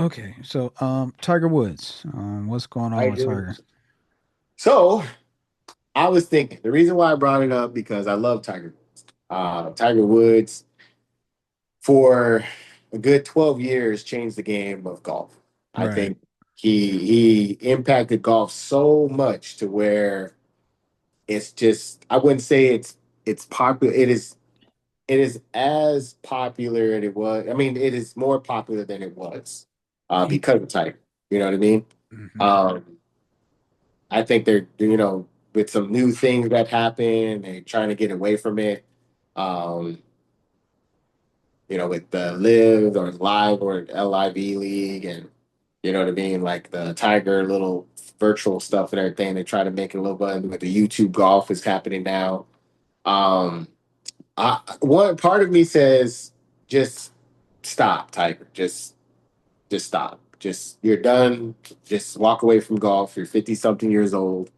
Okay, so Tiger Woods. What's going on with Tiger. Tiger? So I was thinking the reason why I brought it up because I love Tiger. Tiger Woods for a good 12 years changed the game of golf. I Right. think he impacted golf so much to where it's just I wouldn't say it's popular. It is as popular as it was. I mean, it is more popular than it was He, because of Tiger. You know what I mean? hmm Um, I think they're with some new things that happen, they're trying to get away from it. Um, with the Live or Live or LIV League, and you know what I mean, like the Tiger little virtual stuff and everything. They try to make it a little bit with the YouTube golf is happening now. Um, one part of me says just stop, Tiger. Just stop. Just you're done. Just walk away from golf. You're 50 something years old.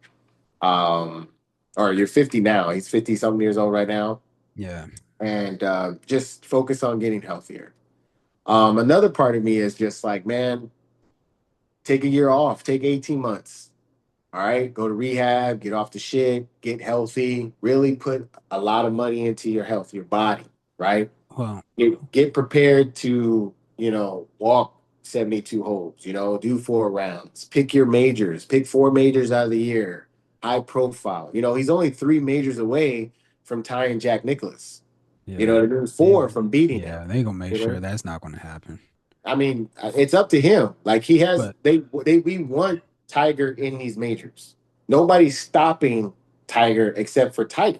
Um, or you're 50 now. He's 50 something years old right now, yeah. and just focus on getting healthier. Another part of me is just like, man, take a year off, take 18 months. All right, go to rehab, get off the shit, get healthy, really put a lot of money into your health, your body, right? Well, Get prepared to, walk 72 holes, do 4 rounds, pick your majors, pick 4 majors out of the year, high profile. He's only 3 majors away from tying Jack Nicklaus. You know yeah. what I mean? They, 4 from beating him. yeah, they gonna make You sure know, that's not gonna happen. I mean, it's up to him. Like he has, But we want Tiger in these majors. Nobody's stopping Tiger except for Tiger.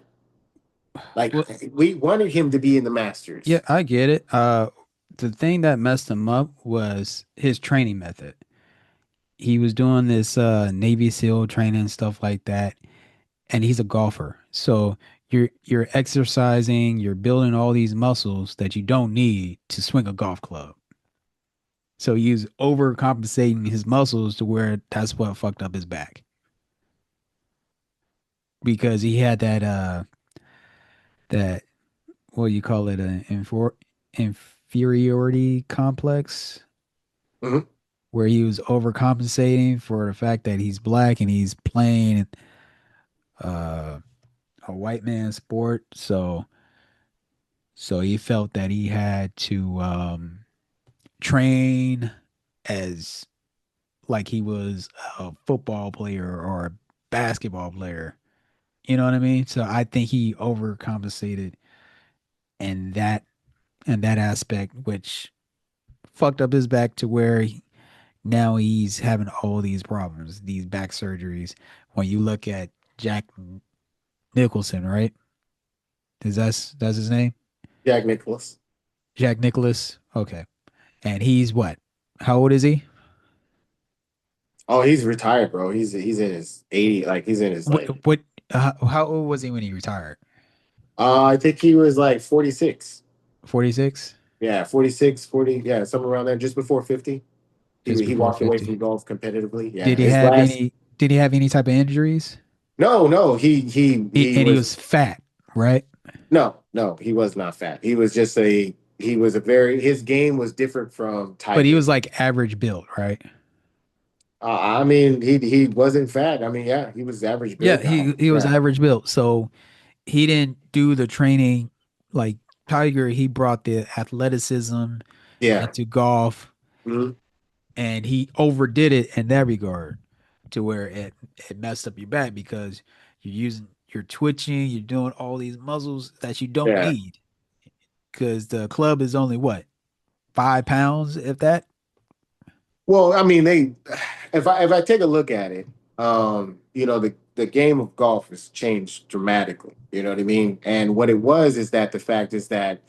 Like well, we wanted him to be in the yeah, Masters. I get it. The thing that messed him up was his training method. He was doing this Navy SEAL training and stuff like that, and he's a golfer. So you're exercising, you're building all these muscles that you don't need to swing a golf club. So he was overcompensating his muscles to where that's what fucked up his back because he had that what do you call it, an inferiority complex Mhm. where he was overcompensating for the fact that he's black and he's playing uh, a white man's sport. So he felt that he had to train as like he was a football player or a basketball player. You know what I mean? So I think he overcompensated in that aspect, which fucked up his back to where now he's having all these problems, these back surgeries. When you look at Jack Nicholson, right? Is that's his name? Jack Nicklaus. Jack Nicholas. Okay, and he's what? How old is he? Oh, he's retired, bro. He's in his 80, like he's in his What? like What how old was he when he retired? I think he was like 46. 46, Yeah, 46, 40, yeah, somewhere around there, just before 50. just He before walked away 50. from golf competitively. Did Yeah. he His have last any? Did he have any type of injuries? No, no, he And he was was fat, right? no, he was not fat. He was a very his game was different from But he was Tiger's. like average built, right? I mean, he wasn't fat. I mean, yeah, he was average Yeah, build guy. he was Yeah, average built. So he didn't do the training like Tiger. He brought the athleticism yeah. into golf, Mhm. and he overdid it in that regard to where it messed up your back because you're twitching, you're doing all these muscles that you don't Yeah. need because the club is only what 5 pounds, if that. Well, I mean, if I take a look at it, the game of golf has changed dramatically. You know what I mean? And what it was is that the fact is that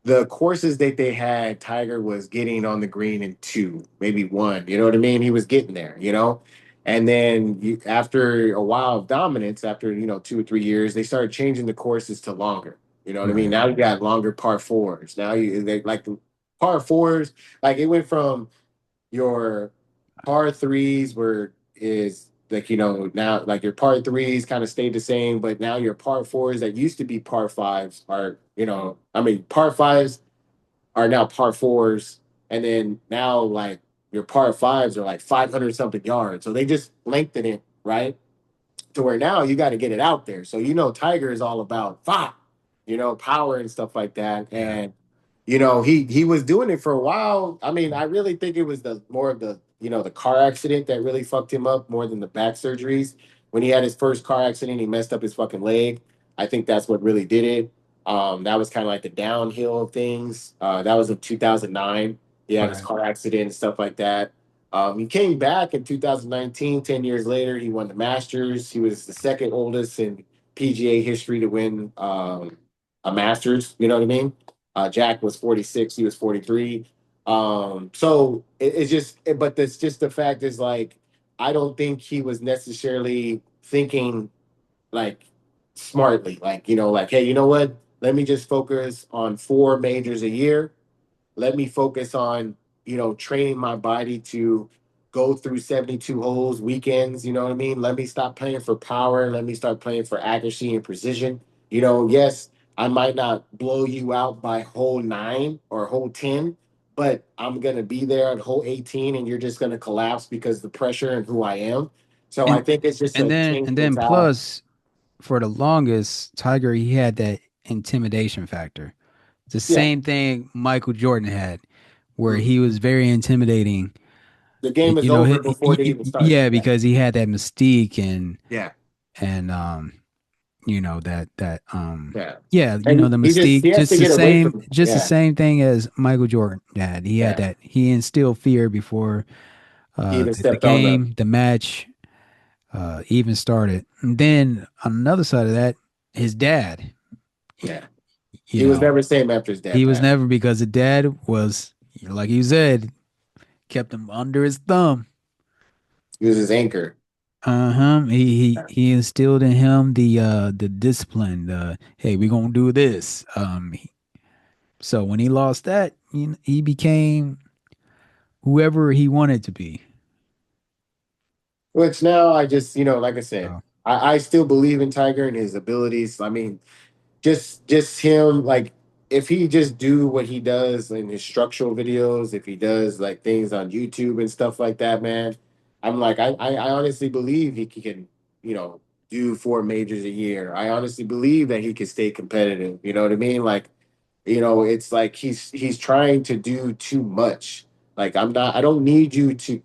the courses that they had, Tiger was getting on the green in two, maybe one. You know what I mean? He was getting there, And then after a while of dominance, after 2 or 3 years, they started changing the courses to longer. You know what I mean? Right. Now you got longer par fours. Now they like the par fours, like it went from your par threes were is like now like your par threes kind of stayed the same, but now your par fours that used to be par fives are I mean par fives are now par fours, and then now like your par fives are like 500 something yards. So they just lengthen it, right? To where now you got to get it out there. So Tiger is all about five, power and stuff like that. Yeah. And he was doing it for a while. I mean, I really think it was the more of the the car accident that really fucked him up more than the back surgeries. When he had his first car accident, he messed up his fucking leg. I think that's what really did it. That was kind of like the downhill of things. That was in 2009. He had his Right. car accident and stuff like that. He came back in 2019, 10 years later. He won the Masters. He was the second oldest in PGA history to win a Masters. You know what I mean? Jack was 46, he was 43. So it's just, but that's just the fact is like, I don't think he was necessarily thinking like smartly, like, like, hey, you know what? Let me just focus on four majors a year. Let me focus on training my body to go through 72 holes weekends. You know what I mean? Let me stop playing for power. Let me start playing for accuracy and precision. Yes, I might not blow you out by hole 9 or hole 10, but I'm going to be there at hole 18 and you're just going to collapse because the pressure and who I am. So I And think it's just and a then change and then mentality. plus for the longest, Tiger he had that intimidation factor. The Yeah. same thing Michael Jordan had, where Mhm. he was very intimidating. The game is You know, over before they even start. yeah, Yeah. because he had that mystique Yeah. and that Yeah. yeah, And the he mystique, has to get away from just the yeah. same thing as Michael Jordan had. He had Yeah. that he instilled fear before He even the stepped on the game, the match even started. And then on another side of that, his dad, yeah. you He was know, never the same after his dad he was passed. never because the dad was like you said, kept him under his thumb. He was his anchor. Uh-huh. He instilled in him the discipline, the hey, we gonna do this. So when he lost that, he became whoever he wanted to be. Which now I just, like I said, So I still believe in Tiger and his abilities. I mean, just him like if he just do what he does in his structural videos, if he does like things on YouTube and stuff like that, man, I'm like I honestly believe he can do four majors a year. I honestly believe that he can stay competitive. You know what I mean? Like it's like he's trying to do too much. Like I don't need you to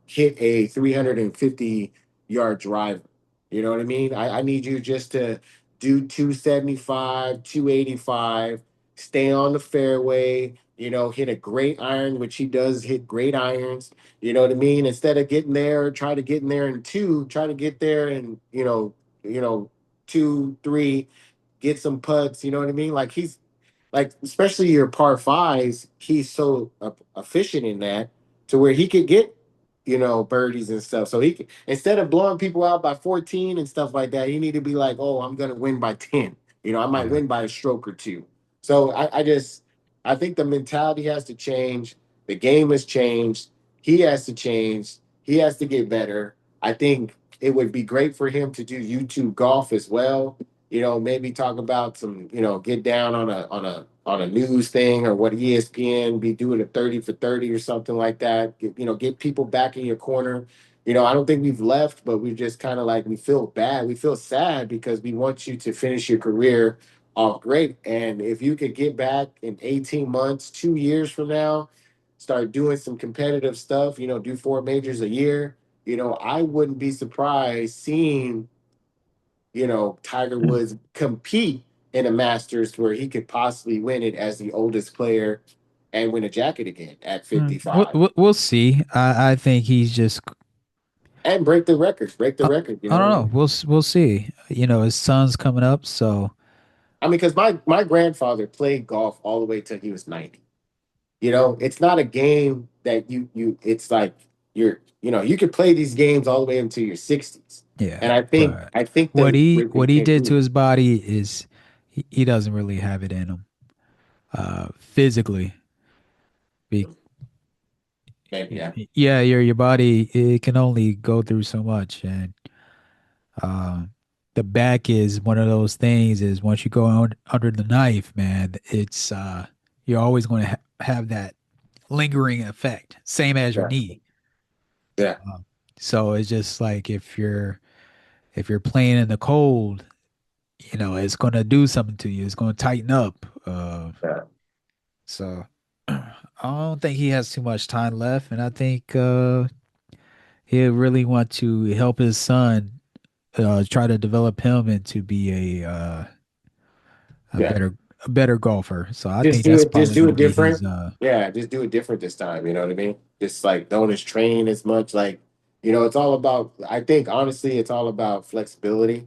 hit a 350-yard driver. You know what I mean? I need you just to do 275, 285, stay on the fairway, hit a great iron, which he does hit great irons. You know what I mean? Instead of getting there, try to get in there in two, try to get there and two, three, get some putts. You know what I mean? Like he's like especially your par fives, he's so efficient in that to where he could get birdies and stuff. So he could, instead of blowing people out by 14 and stuff like that, he need to be like, oh, I'm gonna win by 10. I might yeah. win by a stroke or two. So I think the mentality has to change. The game has changed. He has to change. He has to get better. I think it would be great for him to do YouTube golf as well. Maybe talk about some, get down on a news thing or what ESPN be doing a 30 for 30 or something like that. Get people back in your corner. I don't think we've left, but we just kind of like we feel bad. We feel sad because we want you to finish your career off great. And if you could get back in 18 months, 2 years from now, start doing some competitive stuff, do four majors a year, I wouldn't be surprised seeing Tiger Woods compete in a Masters where he could possibly win it as the oldest player and win a jacket again at We'll, 55 we'll see. I think he's just and break the record. You I know what don't I know. mean? We'll see. His son's coming up, so I mean, because my grandfather played golf all the way till he was 90. It's not a game that it's like you could play these games all the way until your 60s. yeah. And I think But I think that what he did to his body is he doesn't really have it in him. Physically, be, maybe yeah. yeah, your body it can only go through so much, and uh, the back is one of those things. Is once you go under the knife, man, it's you're always going to have that lingering effect, same as your Yeah. knee. Yeah. So it's just like if you're playing in the cold, it's going to do something to you. It's going to tighten up. Yeah. So I don't think he has too much time left, and I think he really want to help his son try to develop him into be a Yeah. better a better golfer. So I Just think do that's it. Just probably do going to it be different. his Yeah, just do it different this time. You know what I mean? Just like don't strain as much. Like it's all about. I think honestly, it's all about flexibility.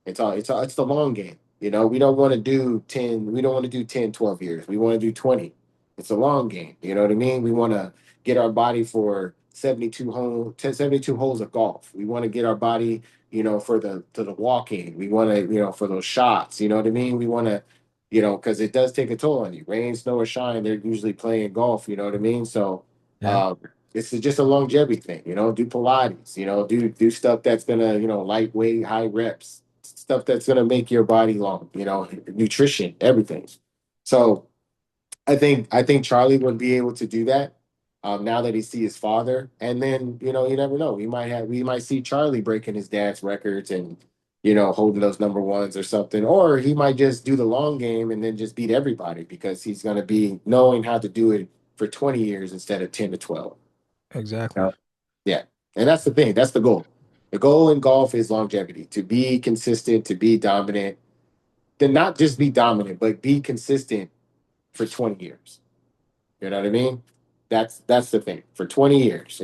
It's the long game. We don't want to do 10. We don't want to do 10, 12 years. We want to do 20. It's a long game. You know what I mean? We want to get our body for 72 holes of golf. We want to get our body, for the walking. We want to, for those shots. You know what I mean? We want to because it does take a toll on you. Rain, snow, or shine, they're usually playing golf. You know what I mean? So yeah, um, it's just a longevity thing. Do Pilates. Do stuff that's gonna lightweight, high reps, stuff that's gonna make your body long. Nutrition, everything. So I think Charlie would be able to do that now that he see his father, and then you never know. We might see Charlie breaking his dad's records and holding those number ones or something, or he might just do the long game and then just beat everybody because he's going to be knowing how to do it for 20 years instead of 10 to 12. exactly. Yeah, yeah, and that's the thing. That's the goal. The goal in golf is longevity, to be consistent, to be dominant, to not just be dominant, but be consistent for 20 years. You know what I mean? That's the thing. For 20 years.